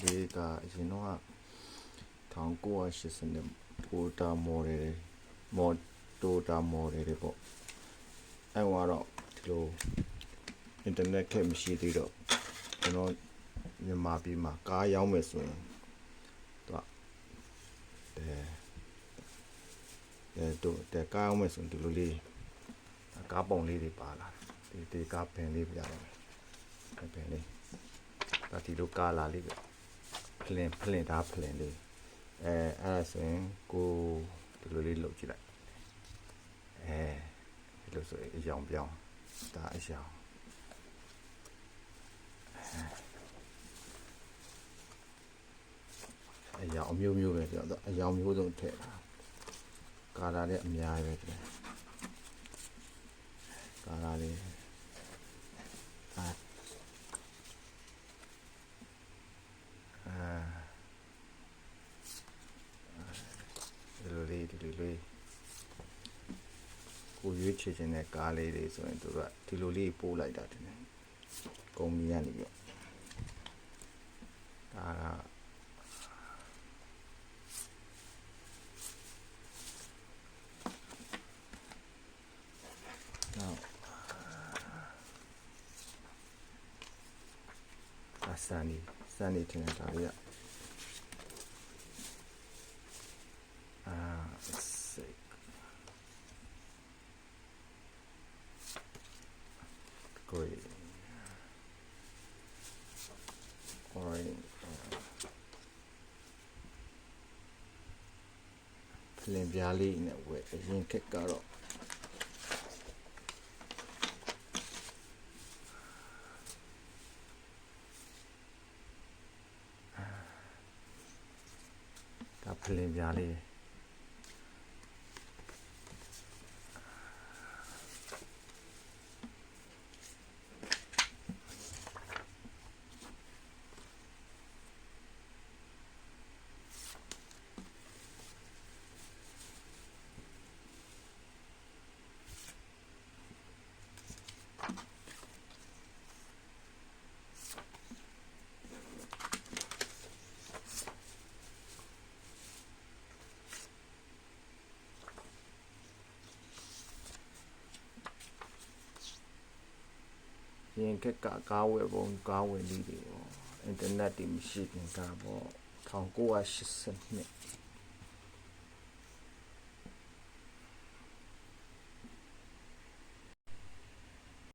လေးကအရင်တော့1980နဲ့တိုတာမော်ဒယ်တွေပေါ့အဲ့ကတော့ဒီလိုအင်တာနက်ခက်မရှိသေးတော့ကျွန်တော်မြန်မာပြည်မှာကားရောင်းမယ်ဆိုရင်တို့ကားရောင်းမယ်ဆိုရင်ဒီလိုလေးကားပုံလေးတွေပါလာဒီကားပင်လေးပြရတယ်ပင်လေးဒါဒီလိုကားလာလေးပဲဖလင်လေးအဲ့ဒါဆိုရင်ကိုဒီလိုလေးလုပ်ကြည့်လိုက်ဒီလိုဆိုအယောင်ပြောင်းဒါအယောင်အမျိုးပဲပြောတော့အယောင်မျိုးစုံထည့်တာကာလာလည်းအများကြီးပဲကာလာလေးဒီလိုလေးကိုရွေးချယ်ခြင်းတဲ့ကားလေးတွေဆိုရင်တို့ကဒီလိုလေးပို့လိုက်တာတင်တယ်ကုမ္ပဏီကနေပြီးတော့ဒါစနေတင်တာလေးရကိုယ်ဖလင်ပြားလေးနဲ့ဝယ်အရင်ခက်ကတော့ဒါဖလင်ပြားလေးရင်ခက်ကကားဝယ်ပုံကားဝယ်လေးတွေပေါ့အင်တာနက်တွေမရှိခင်ကပေါ့1980နှစ်